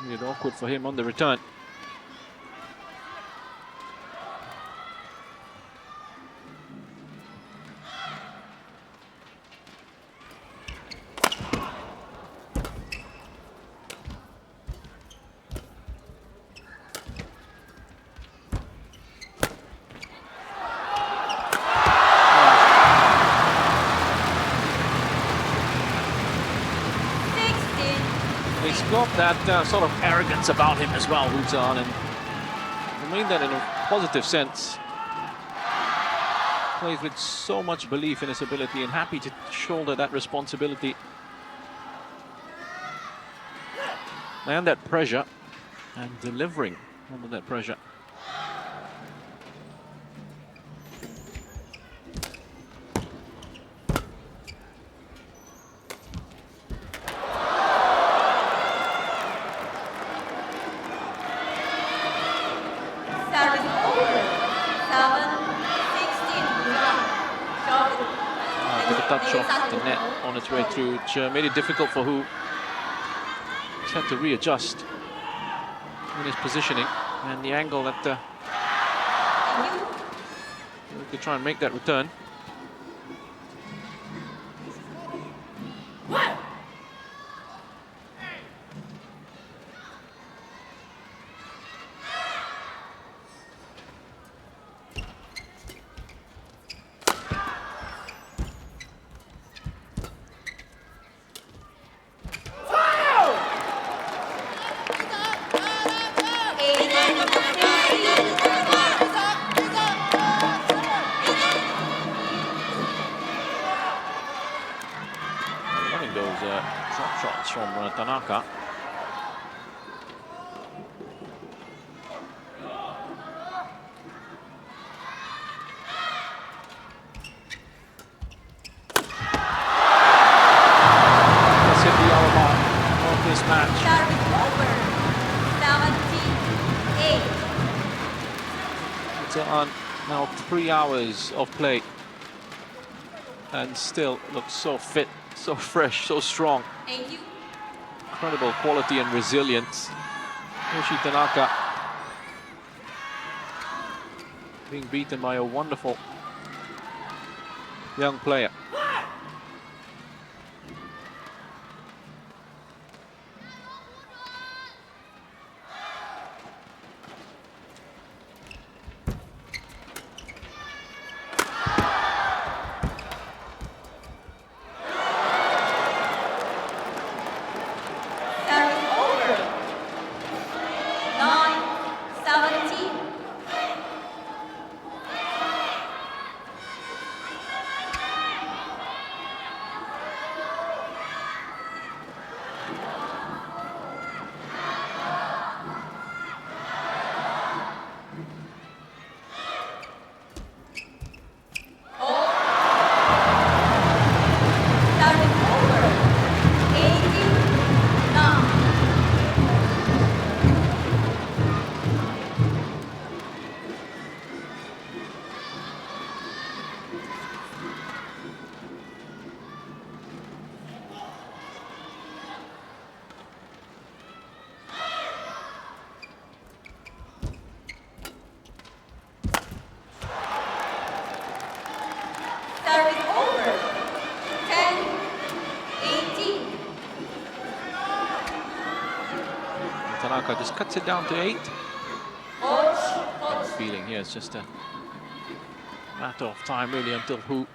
Made it awkward for him on the return. He's got that sort of arrogance about him as well, Zhe An, and I mean that in a positive sense. Plays with so much belief in his ability and happy to shoulder that responsibility and that pressure, and delivering under that pressure. Touch off the net on its way through, which made it difficult for Hu. He's had to readjust in his positioning and the angle that he could try and make that return. Shots from Tanaka. Let's hit the hour mark of this match. Over. 78. It's on now 3 hours of play and still looks so fit, so fresh, so strong. Thank you. Incredible quality and resilience. Yoshi Tanaka being beaten by a wonderful young player. Tanaka just cuts it down to 8. I'm feeling here it's just a matter of time really until Hu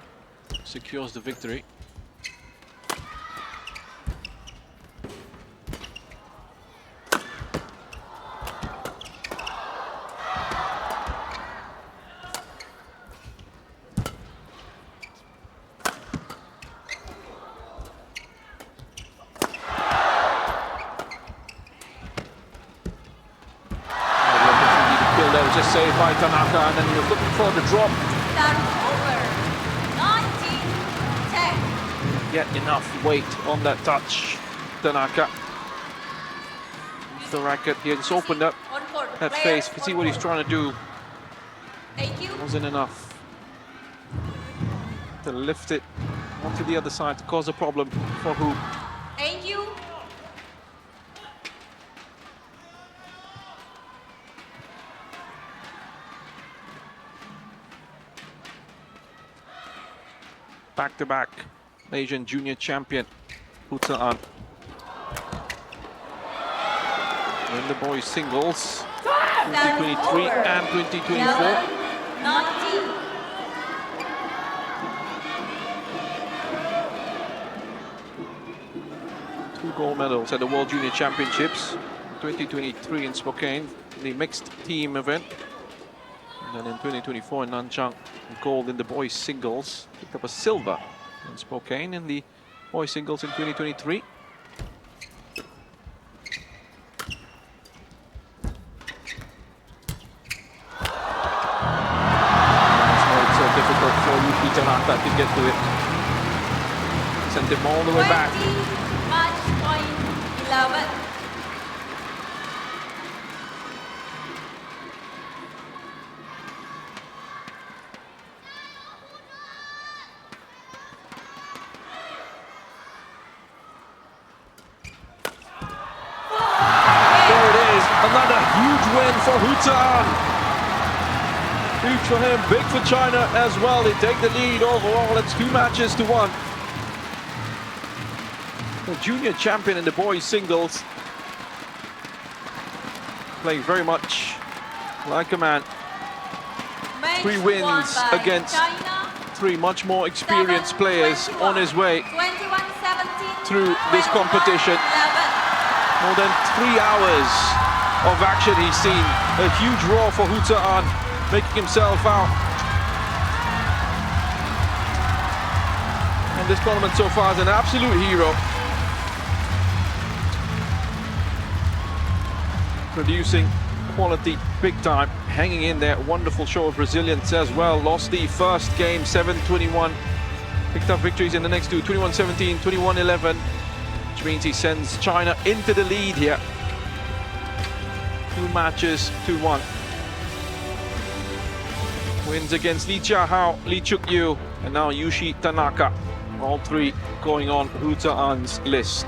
secures the victory. Just saved by Tanaka, and then you're looking for the drop. Over. 19-10. Get enough weight on that touch, Tanaka. The racket, he has opened up that face. You can see what he's trying to do. Thank you. Wasn't enough to lift it onto the other side to cause a problem for Hu. Thank you. back-to-back Asian junior champion, Zhe An. In the boys singles, 2023 and 2024. Two gold medals at the World Junior Championships, 2023 in Spokane, the mixed team event. And then in 2024 in Nanchang, gold in the boys singles. Picked up a silver in Spokane in the boys singles in 2023. Difficult for Yuki Tanaka to get to it. Sent him all the way back. Match point 11. There it is, another huge win for Zhe An. Huge for him, big for China as well. They take the lead overall. It's 2-1. The junior champion in the boys singles. Playing very much like a man. 3 wins against 3 much more experienced players on his way through this competition. More than 3 hours of action he's seen. A huge roar for Zhe An, making himself out. And this tournament so far is an absolute hero. Producing quality big time, hanging in there. Wonderful show of resilience as well. Lost the first game 7-21. Picked up victories in the next 2, 21-17, 21-11. Which means he sends China into the lead here. 2 matches, 2-1. Wins against Li Jiahao, Li Chukyu, and now Yushi Tanaka. All 3 going on Zhe An's list.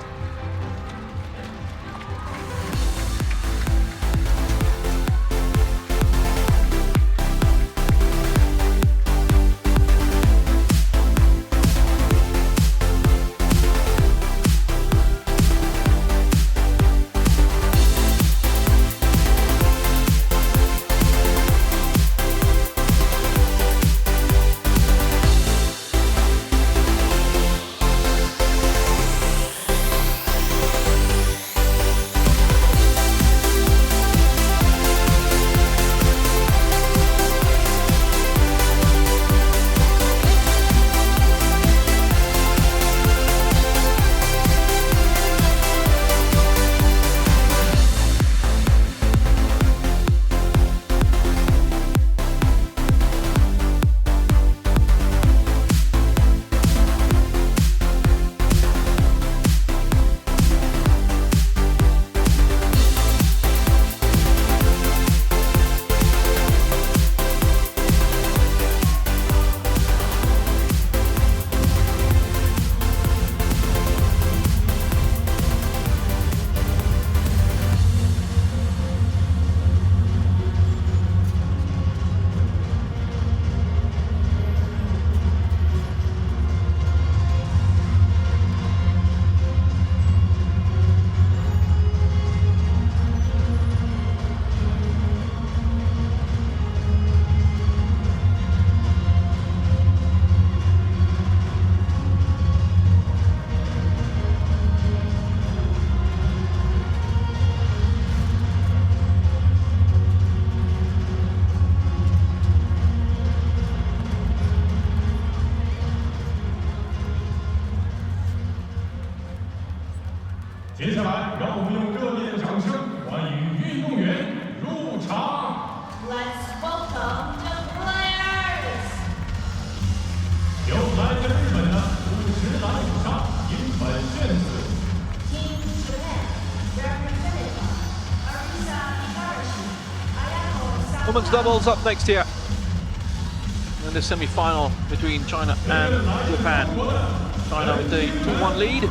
Let's welcome the players. 由来自日本的50栏以上银本炫子。 Team Xuan, represented by Arisa, IGARASHI, Ayako, Women's doubles up next here. In the semi-final between China and Japan. China with a 2-1 lead. A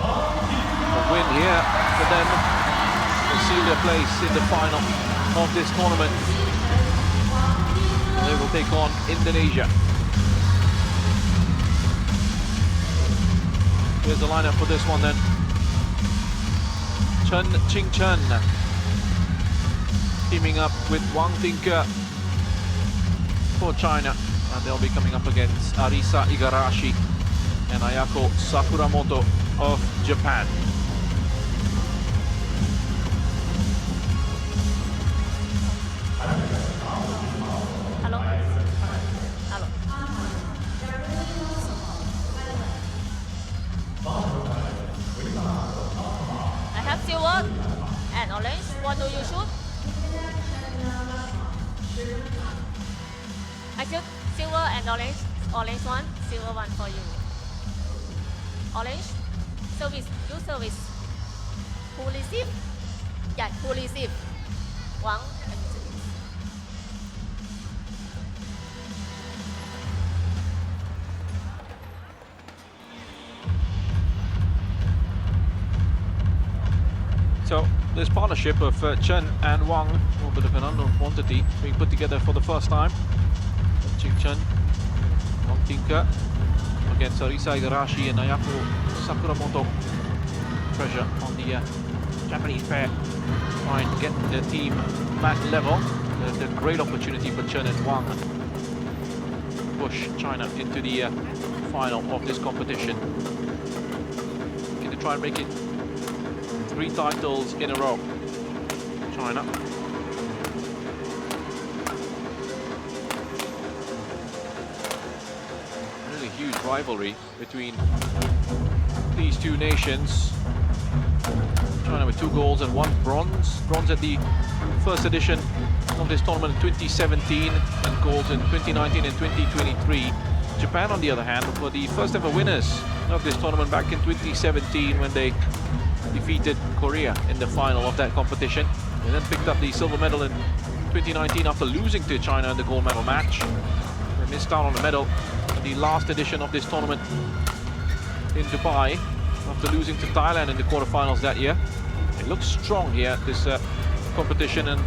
win here for them to seal their place in the final of this tournament. They will take on Indonesia. Here's the lineup for this one then. Chen teaming up with Wang Tinke for China. And they'll be coming up against Arisa Igarashi and Ayako Sakuramoto of Japan. Hello. Hello. I have silver and orange. What do you shoot? I shoot silver and orange. Orange one, silver one for you. Orange. Service. You service. Who receive? Yeah, who receive? Wang. So this partnership of Chen and Wang, a little bit of an unknown quantity, being put together for the first time. Chen, Wang Tinke against Arisa Igarashi and Ayako Sakuramoto. Pressure on the Japanese pair, trying to get the team back level. There's a great opportunity for Chen and Wang to push China into the final of this competition. Going to try and make it 3 titles in a row. China. Really huge rivalry between these two nations. China with 2 golds and 1 bronze. Bronze at the first edition of this tournament in 2017 and golds in 2019 and 2023. Japan, on the other hand, were the first ever winners of this tournament back in 2017 when they defeated Korea in the final of that competition. They then picked up the silver medal in 2019 after losing to China in the gold medal match. They missed out on the medal at the last edition of this tournament in Dubai after losing to Thailand in the quarterfinals that year. It looks strong here, this competition, and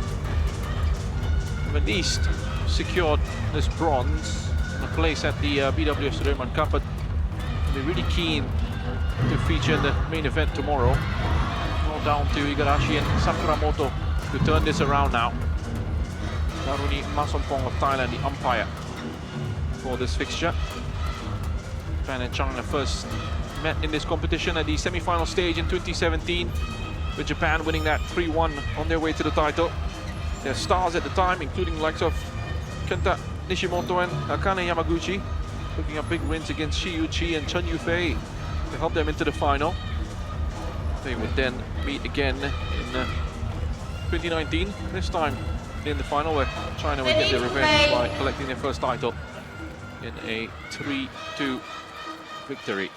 have at least secured this bronze and a place at the BWF Sudirman Cup, but they're really keen to feature in the main event tomorrow. All down to Igarashi and Sakuramoto to turn this around now. Daruni Masompong of Thailand, the umpire for this fixture. Japan and China first met in this competition at the semi-final stage in 2017, with Japan winning that 3-1 on their way to the title. Their stars at the time, including the likes of Kenta Nishimoto and Akane Yamaguchi, picking up big wins against Shi Yuqi and Chen Yufei to help them into the final. They would then meet again in 2019, this time in the final, where China would get their revenge by collecting their first title in a 3-2 victory.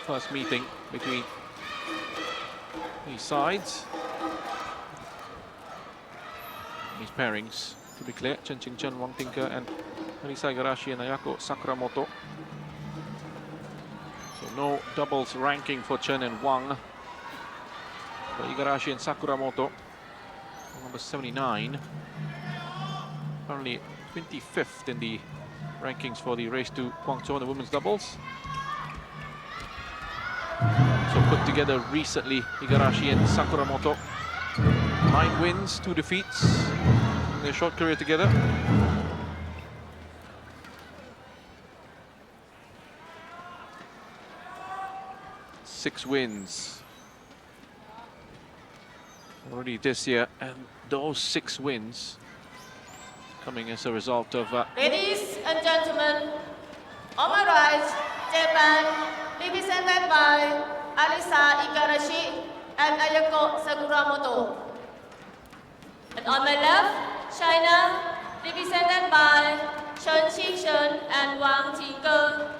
First meeting between these sides. These pairings, to be clear, Chen, Wang Tinke and Arisa Igarashi and Ayako Sakuramoto. So no doubles ranking for Chen and Wang. For Igarashi and Sakuramoto, number 79. Currently 25th in the rankings for the race to Guangzhou in the women's doubles. So put together recently, Igarashi and Sakuramoto. 9 wins, 2 defeats in their short career together. Six wins already this year, and those 6 wins coming as a result of Ladies and gentlemen, on my right, Japan, represented by Arisa Igarashi and Ayako Sakuramoto. And on my left, China, represented by Chen and Wang Tinke.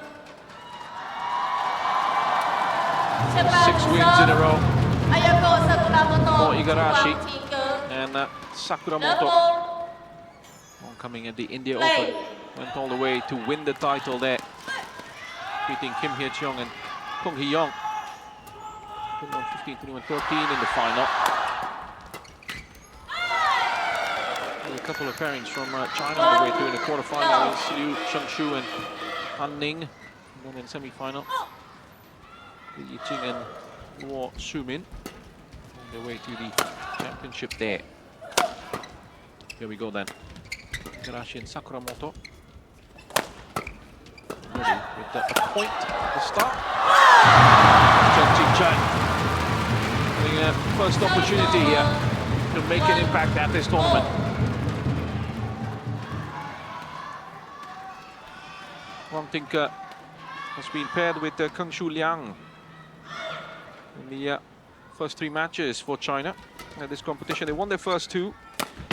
6 wins in a row Ayako Sakuramoto for Igarashi Wang Tinke. and Sakuramoto. Double Coming at the India play. Open, went all the way to win the title there, beating Kim Hye-cheong and Kong Hee-young 21-15, 21-13 in the final. couple of pairings from China on the way through in the quarterfinals. Liu Shengshu and Han Ning. And then in semi-final, Jing and Luo Sumin on their way to the championship there. Here we go then. IGARASHI and SAKURAMOTO. Ready with a point at the start. Chen getting a first opportunity here to make an impact at this tournament. Wang Ting has been paired with Kengshu Liang in the first 3 matches for China at this competition. They won their first 2,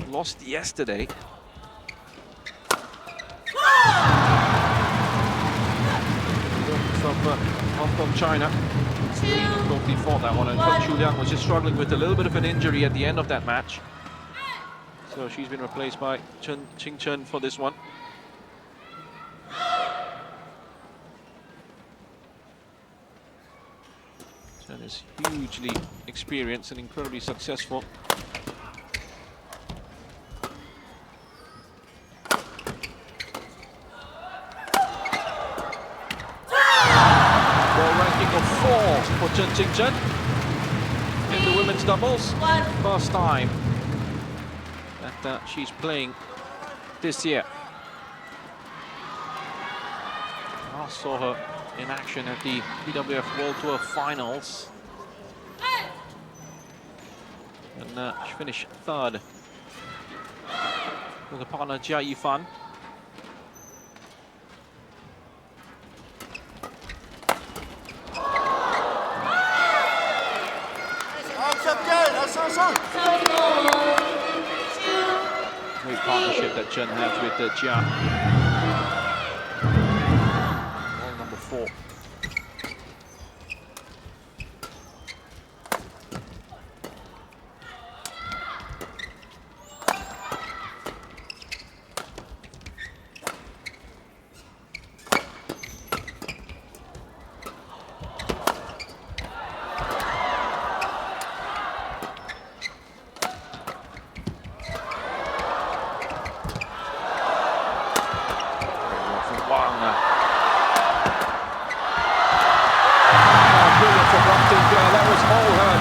lost yesterday. From Hong Kong, China. Totally fought that one, and Kengshu Liang was just struggling with a little bit of an injury at the end of that match. So she's been replaced by Chen for this one. Chen is hugely experienced and incredibly successful. For Chen in the women's doubles. First time that she's playing this year. I saw her in action at the BWF World Tour Finals. And she finished 3rd with her partner Jia Yifan. Great partnership that Chen has with Jia. Ball number 4.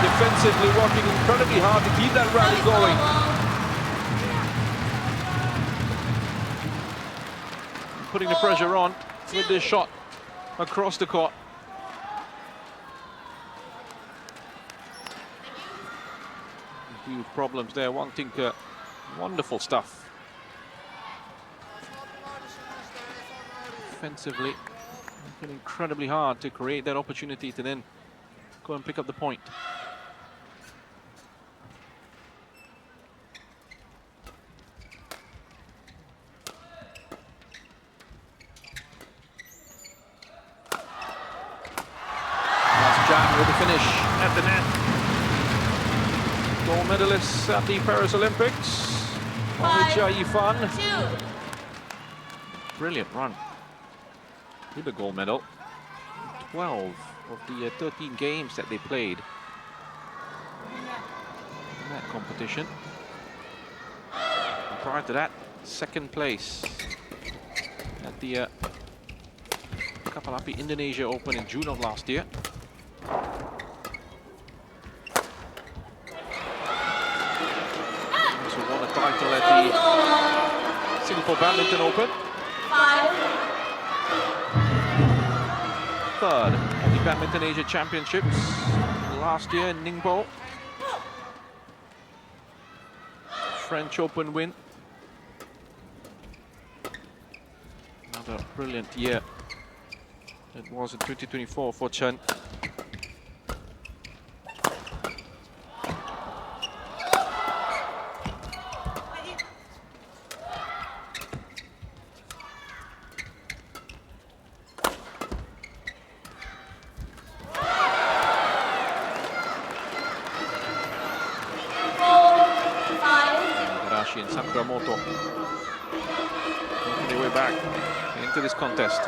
Defensively working incredibly hard to keep that rally going. Putting the pressure on with this shot across the court. Huge problems there. Wang Ting, wonderful stuff. Defensively, working incredibly hard to create that opportunity to then go and pick up the point. With the finish at the net. Gold medalists at the Paris Olympics. Jia Yifan. Brilliant run with the gold medal. 12 of the 13 games that they played in that competition. And prior to that, 2nd place at the Kapalapi Indonesia Open in June of last year. Also won a title at the Singapore Badminton Open. 3rd at the Badminton Asia Championships last year in Ningbo. French Open win. Another brilliant year it was in 2024 for Chen. And SAKURAMOTO making their way back into this contest.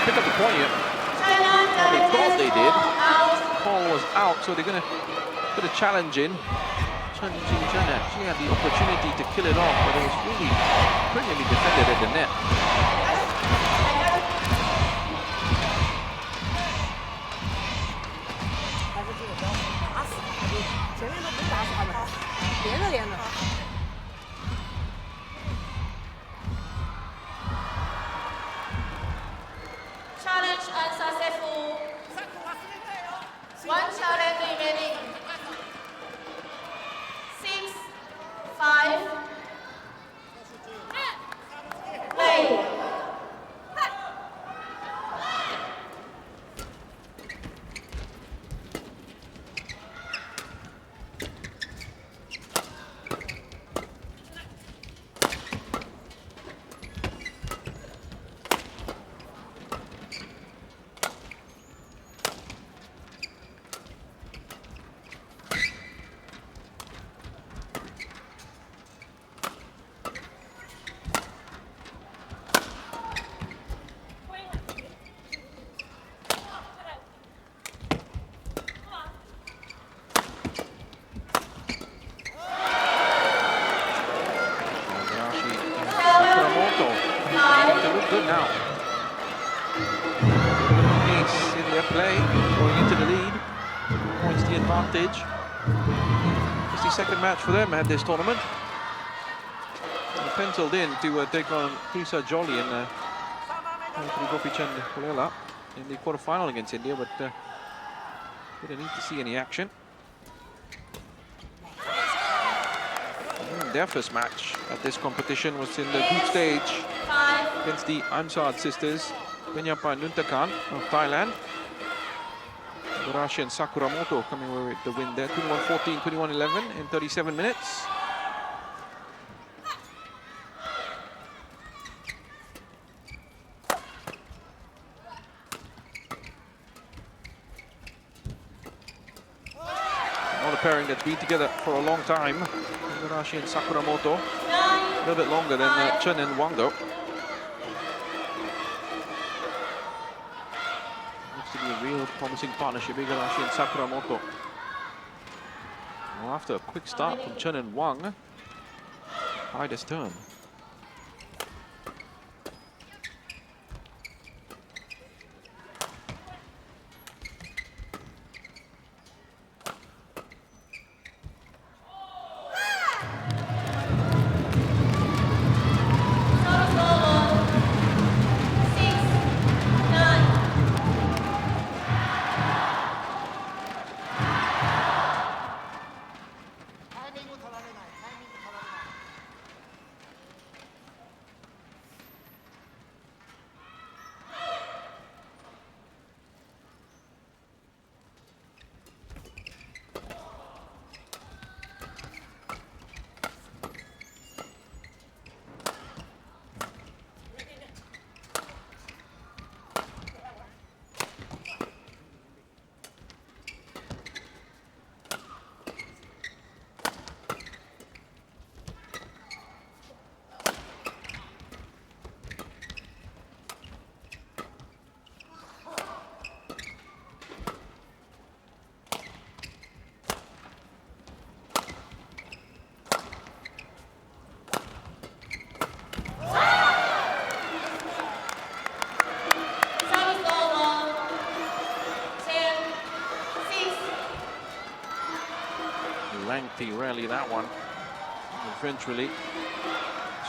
pick up the point here. Well, they thought they did. Ball was out, so they're going to put a challenge in. Chen actually had the opportunity to kill it off, but it was really brilliantly defended at the net. Challenge unsuccessful. One challenge remaining. 6-5. Play. Good now. Pace in their play, going into the lead. Points the advantage. It's the second match for them at this tournament. They penciled in to take on Arisa Jolly and Chen in the quarterfinal against India, but didn't need to see any action. Their first match at this competition was in the group stage against the Ansad sisters, Penyapa and Nuntakan of Thailand. IGARASHI and SAKURAMOTO coming away with the win there, 21-14, 21-11 in 37 minutes. Another pairing that's been together for a long time. IGARASHI and SAKURAMOTO. A little bit longer than Chen and WANG though. Looks to be a real promising partnership, IGARASHI and SAKURAMOTO. Well, after a quick start from Chen and WANG, tide has turned. Lengthy rally, that one. Eventually,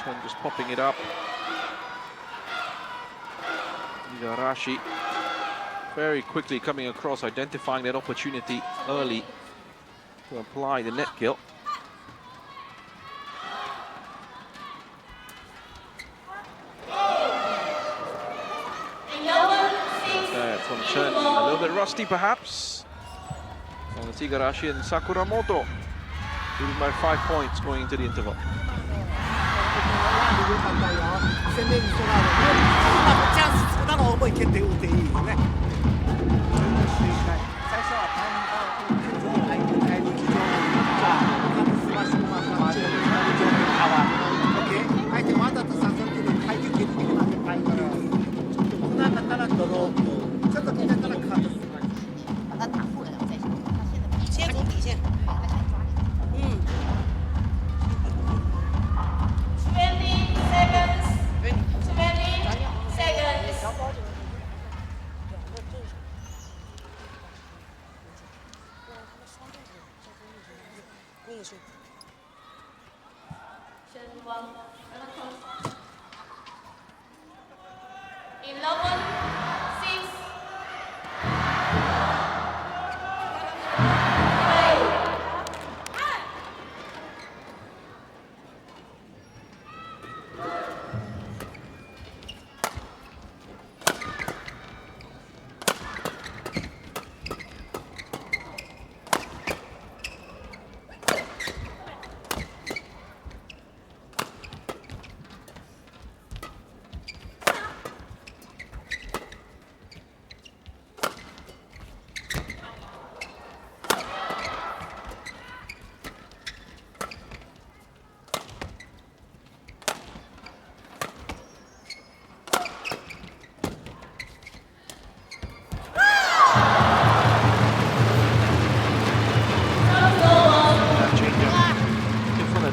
Chen just popping it up. IGARASHI very quickly coming across, identifying that opportunity early to apply the net kill. There from Chen, a little bit rusty perhaps. And it's IGARASHI and SAKURAMOTO leading by 5 points going into the interval. 把他打过来，然后再上。他现在先从底线，他想抓你。嗯。20 seconds. 20 seconds. 攻过去。Xuan, 11, 6.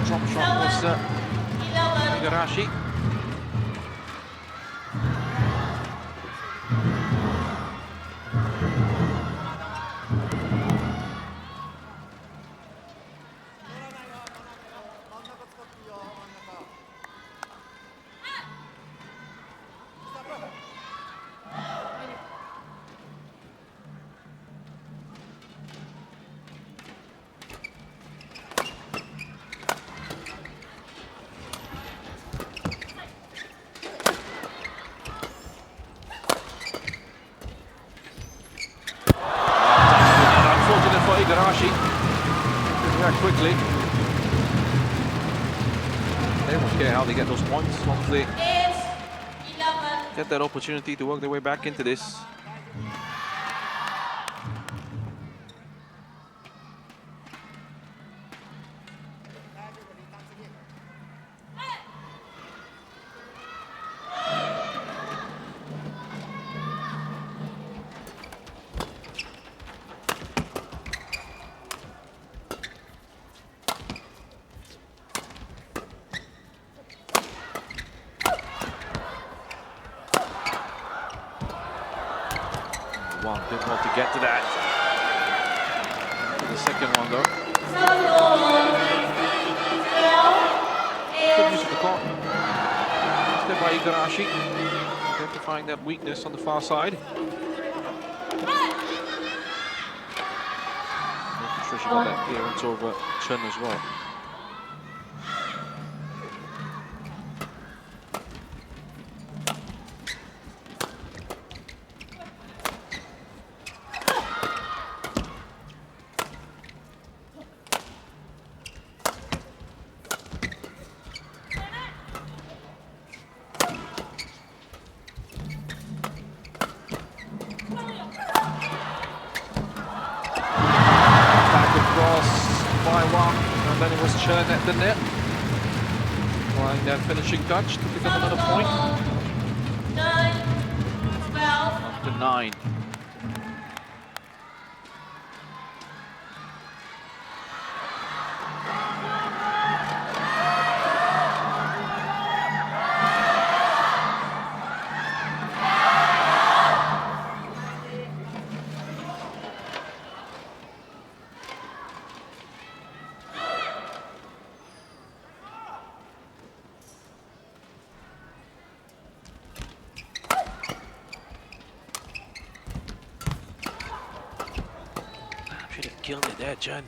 Drop shot was IGARASHI. IGARASHI react quickly. They won't care how they get those points once they get that opportunity to work their way back into this. Wang didn't want to get to that. The second one though. Good use of the clock. Step by IGARASHI. Identifying that weakness on the far side. Making sure she got that clearance over Chen as well. Then it was Chen at the net. Applying that finishing touch to pick up another point. 9, 12. Up to 9. Should have killed it there, Chen.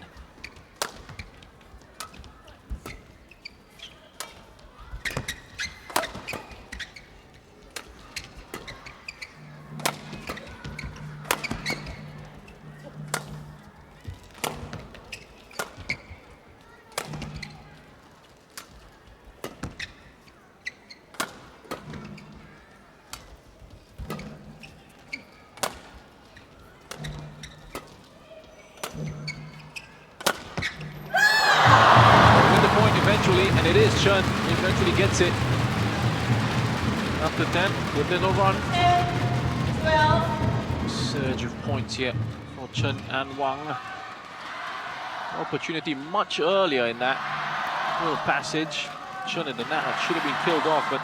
And it is Chen who eventually gets it. After 10, within a run. 10, 12, Surge of points here for Chen and Wang. Opportunity much earlier in that little passage. Chen in the net should have been killed off, but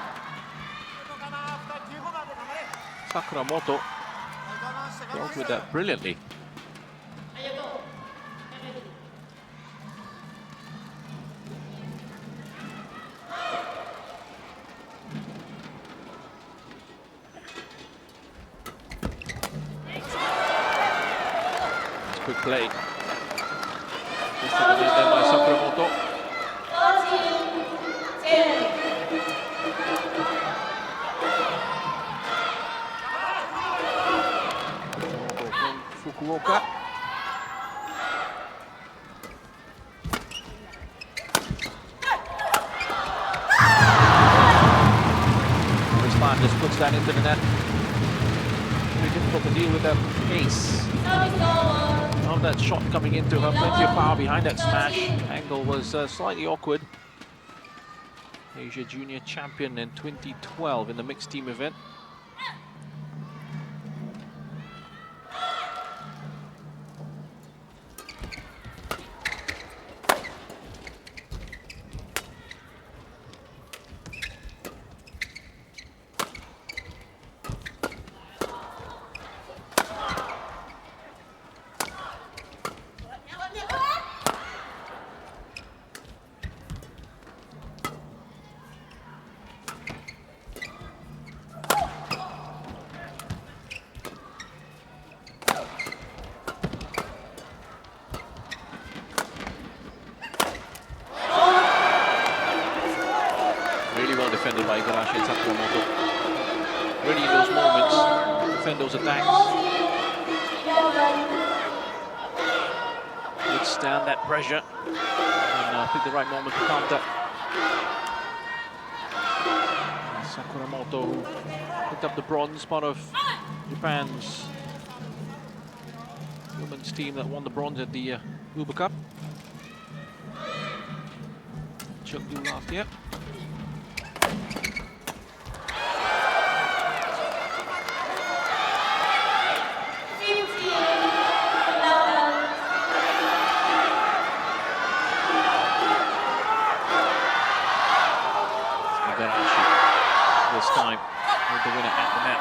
SAKURAMOTO dealt with that brilliantly. Quick play. Just to the net there by SAKURAMOTO. From Fukuoka. Xuan just puts that into the net. Very difficult to deal with that pace of that shot coming into her. Plenty of power behind that smash. Angle was slightly awkward. Asia Junior Champion in 2012 in the mixed team event. Defended by IGARASHI and SAKURAMOTO. Ready in those moments, defend those attacks. Withstand that pressure and pick the right moment to counter. And SAKURAMOTO, who picked up the bronze, part of Japan's women's team that won the bronze at the Uber Cup. Chengdu last year. This time with the winner at the net.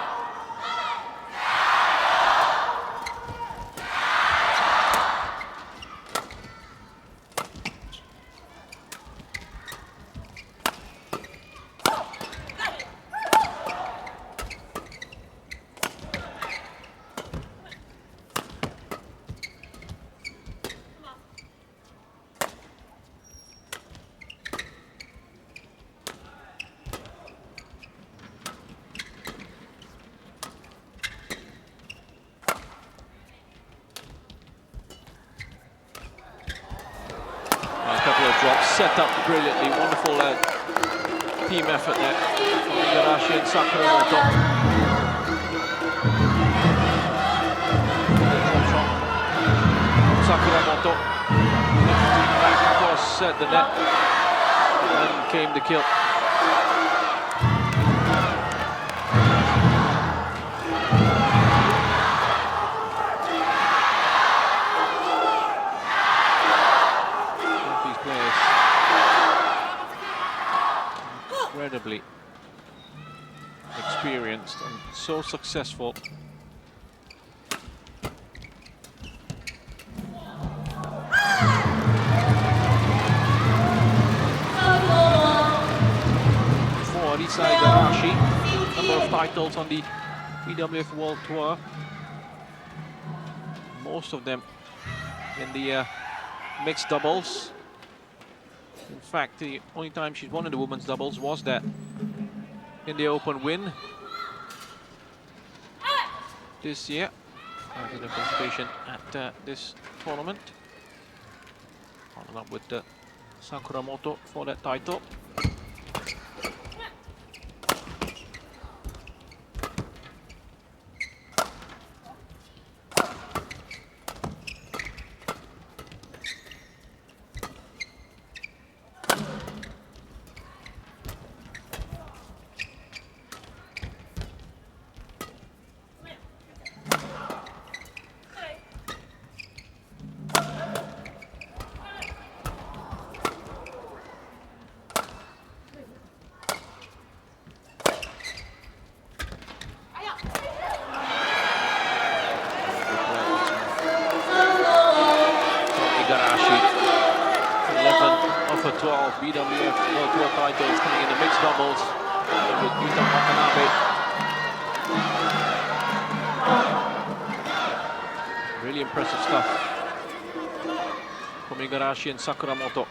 Drops set up brilliantly, wonderful team effort there from IGARASHI and SAKURAMOTO. SAKURAMOTO back across the net, and then came the kill. Incredibly experienced and so successful. For Arisa IGARASHI, number of titles on the BWF World Tour, most of them in the mixed doubles. In fact, the only time she's won in the women's doubles was that in the open win this year, as an participation at this tournament. Followed up with SAKURAMOTO for that title. 2012 BWF World Tour titles coming in the mixed doubles with Yuta Watanabe. Really impressive stuff from IGARASHI and SAKURAMOTO.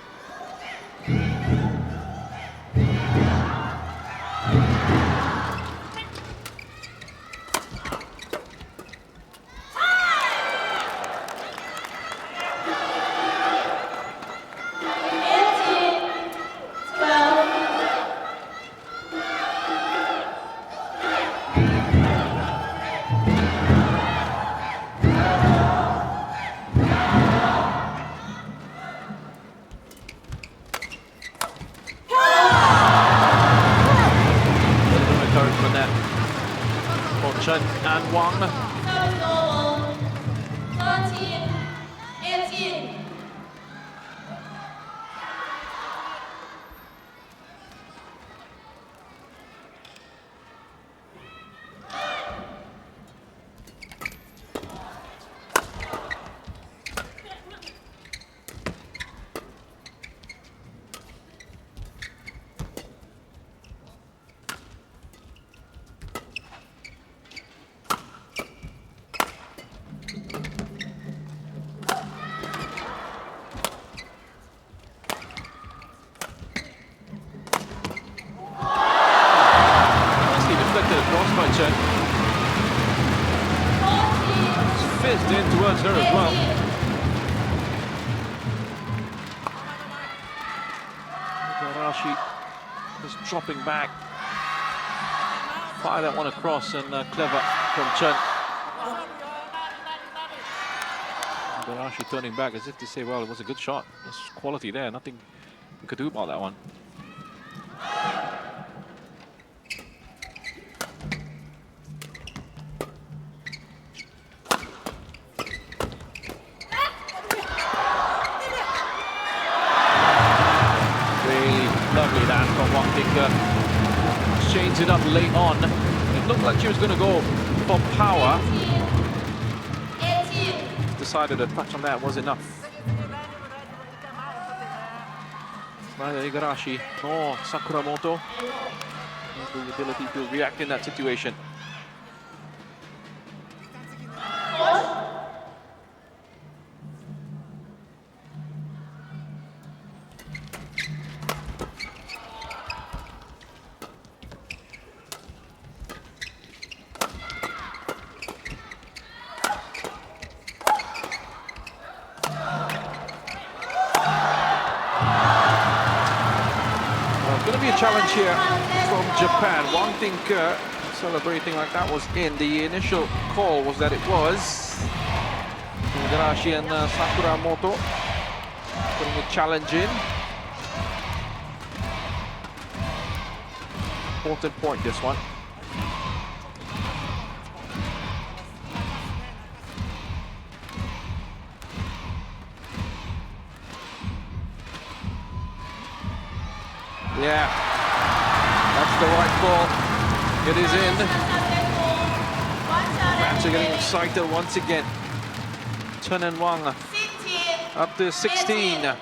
Chen and Wang. Chen. Fizzed in towards her as well. IGARASHI is dropping back. Fire that one across and clever from Chen. IGARASHI turning back as if to say, well, it was a good shot. There's quality there. Nothing we could do about that one. Changed it up late on. It looked like she was going to go for power. Decided a touch on that was enough. Neither IGARASHI nor SAKURAMOTO has the ability to react in that situation. Challenge here from Japan. One thing celebrating like that was in. The initial call was that it was IGARASHI and SAKURAMOTO putting a challenge in. Important point, this one. Yeah, that's the right call. It is in. Fans are getting excited once again. Chen and Wang up to 16. There's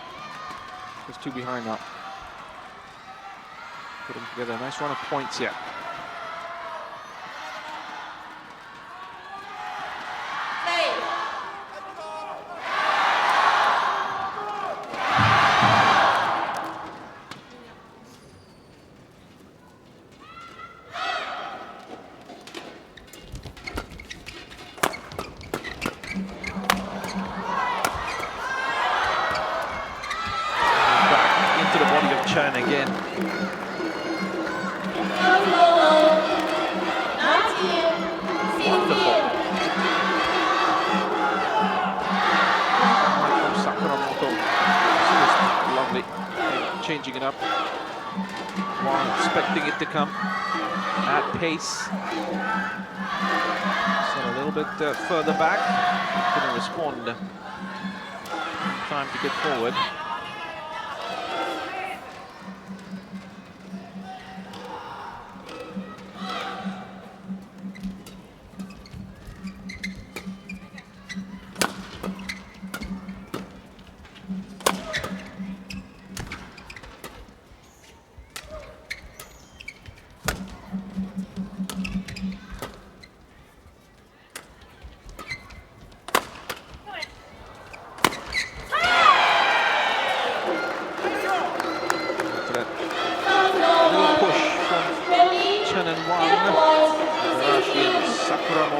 two behind now. Put them together. Nice run of points here. Chen again. Wonderful. From SAKURAMOTO. Lovely. Changing it up. While expecting it to come at pace. So a little bit further back. Couldn't respond. Time to get forward.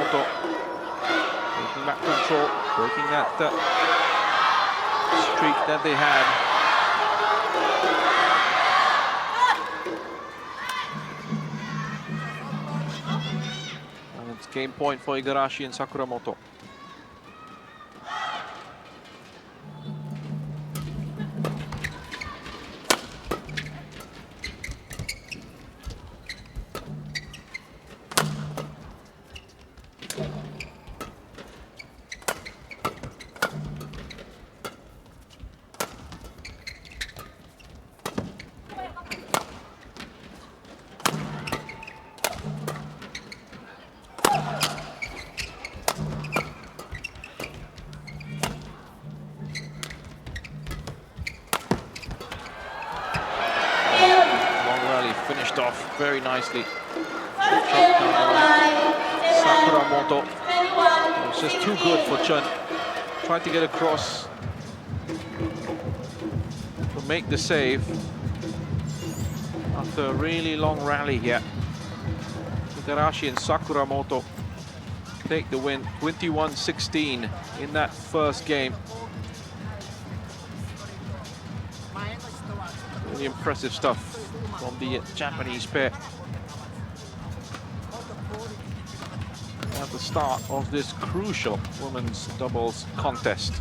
Sakuramoto taking back control, breaking that streak that they had. And it's game point for Igarashi and Sakuramoto. Very nicely. Sakuramoto. It was just too good for Chen. Tried to get across to make the save after a really long rally here. Igarashi and Sakuramoto take the win, 21-16 in that first game. Really impressive stuff from the Japanese pair at the start of this crucial women's doubles contest.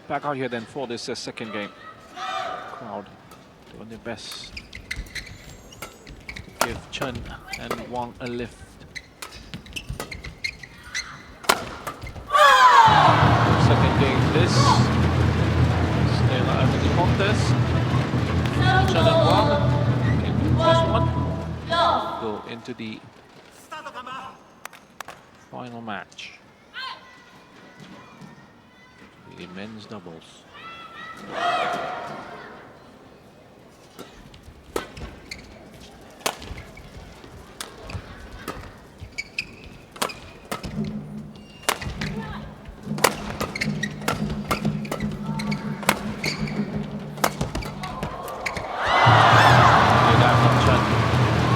Back out here then for this second game. Crowd doing their best to give Chen and Wang a lift. Second game this. Still out of the contest. Chen and Wang in this one go into the final match. The men's doubles.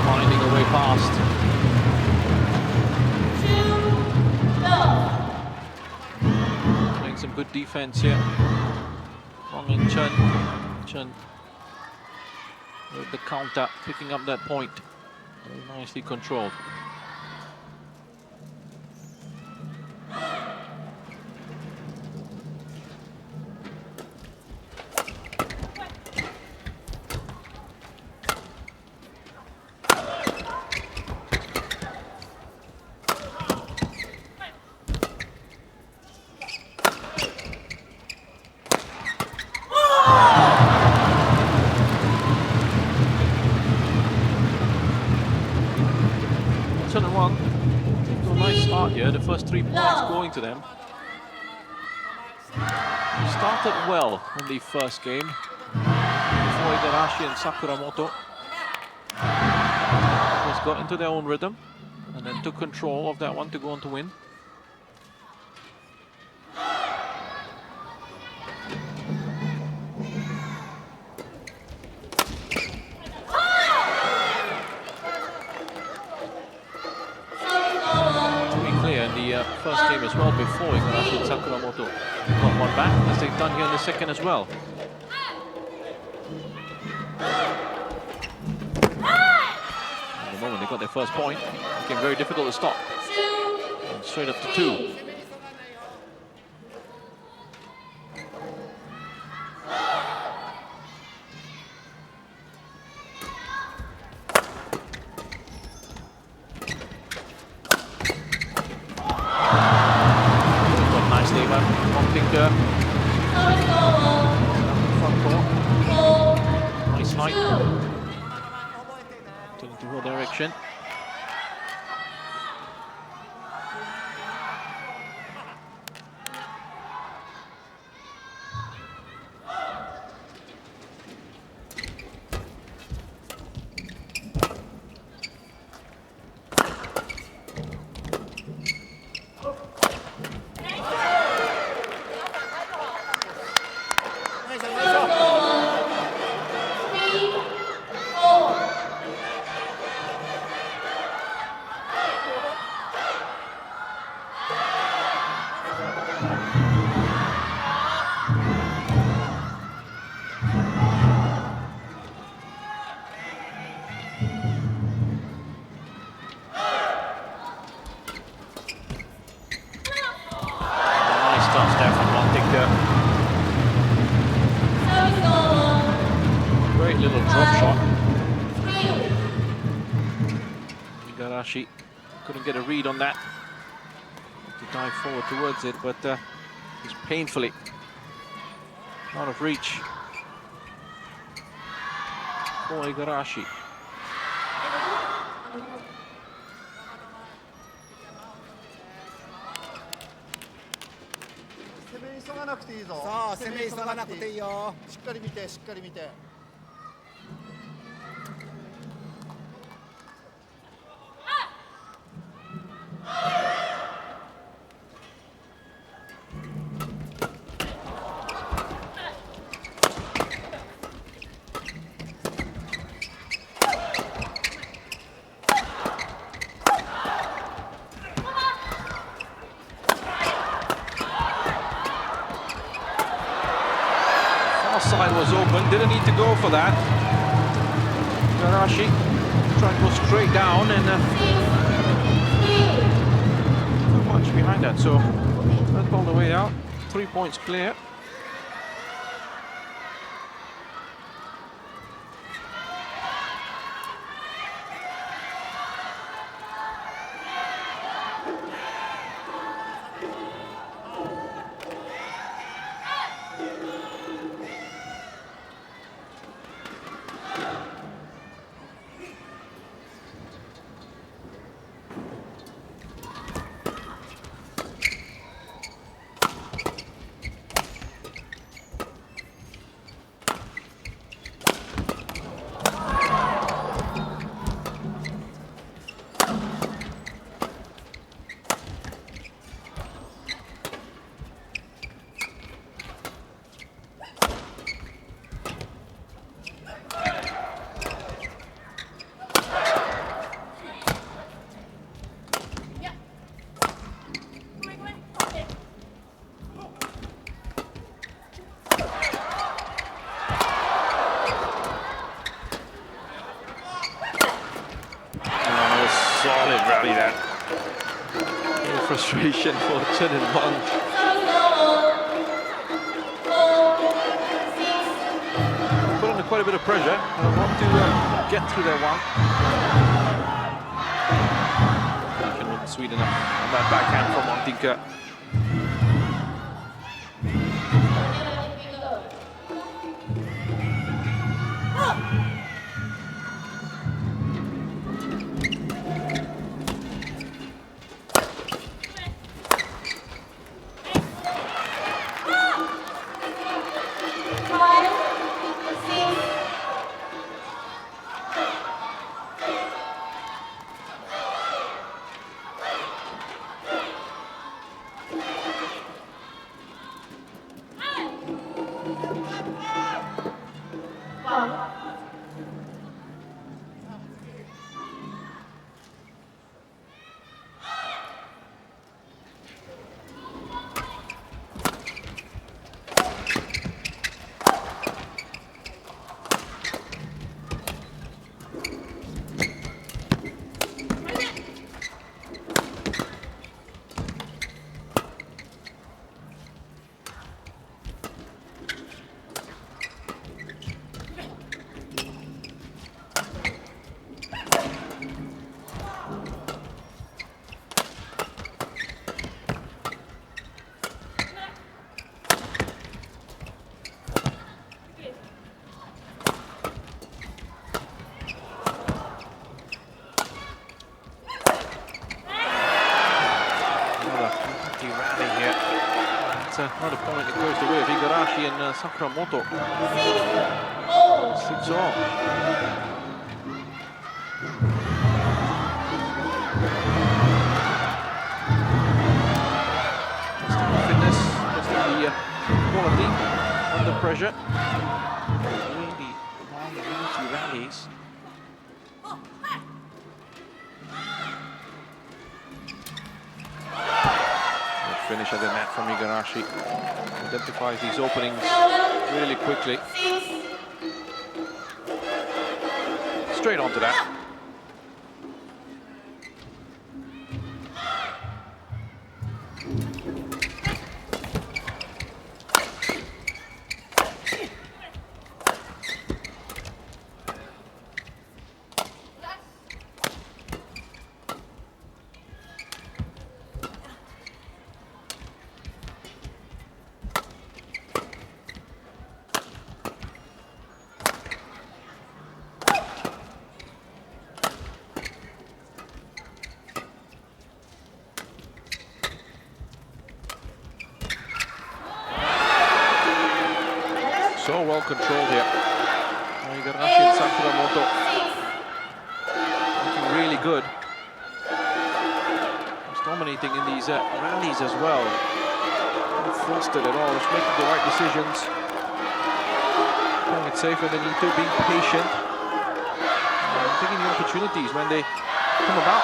Finding a way past. Playing some good defense here. Wang and Chen. Chen with the counter, picking up that point. Very nicely controlled. First 3 points going to them. started well in the first game. Before IGARASHI and SAKURAMOTO just got into their own rhythm and then took control of that one to go on to win. First game as well before IGARASHI and SAKURAMOTO got one back, as they've done here in the second as well. At the moment they got their first point, it became very difficult to stop. And straight up to 2. Front court. Nice height. Turning to her direction. Great little drop shot. IGARASHI couldn't get a read on that. To dive forward towards it, but just painfully out of reach for IGARASHI. Side was open, didn't need to go for that. IGARASHI trying to go straight down and too much behind that, so that's all the way out. 3 points clear. Solid rally there. Frustration for Chen and WANG. Put under quite a bit of pressure. Want to get through their one. Wasn't sweet enough on that backhand from Tinka. SAKURAMOTO. 6-all. Fitness, testing the quality under pressure. Really long, meaty rallies. Good finish at the net from Igarashi. Identifies these openings really quickly. Straight onto that. So well controlled here. Igarashi and SAKURAMOTO looking really good. He's dominating in these rallies as well. Not flustered at all, just making the right decisions. Playing it safe when they need to, being patient. And taking the opportunities when they come about.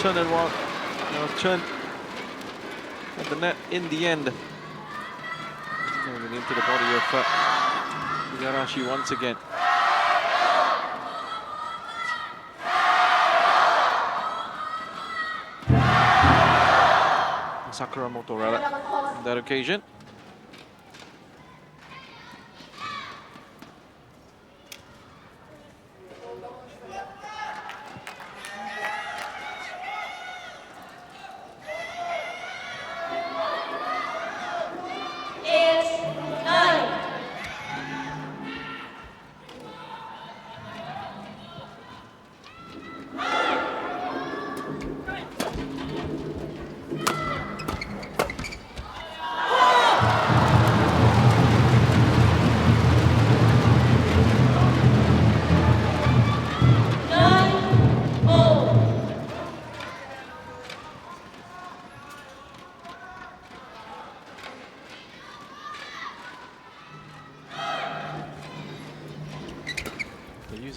Chen and WANG. Chen at the net in the end. Going into the body of Igarashi once again. SAKURAMOTO rather on that occasion.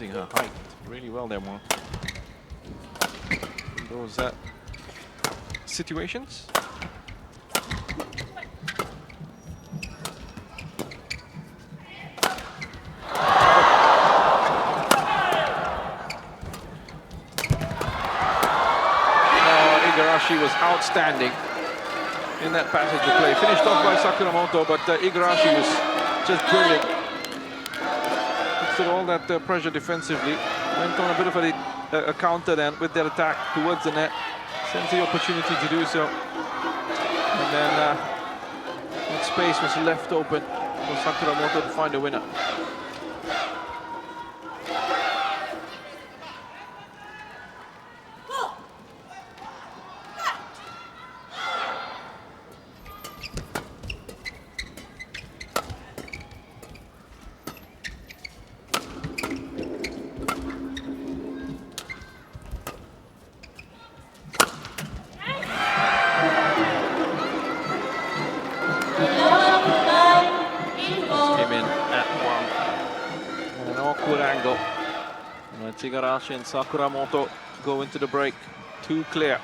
using her height really well there, Wang. In those situations. Igarashi was outstanding in that passage of play. Finished off by SAKURAMOTO, but Igarashi was just brilliant. Took all that pressure defensively. Went on a bit of a counter then with their attack towards the net. Sensed the opportunity to do so. And then that space was left open for SAKURAMOTO to find a winner. Igarashi and SAKURAMOTO go into the break. Too clear.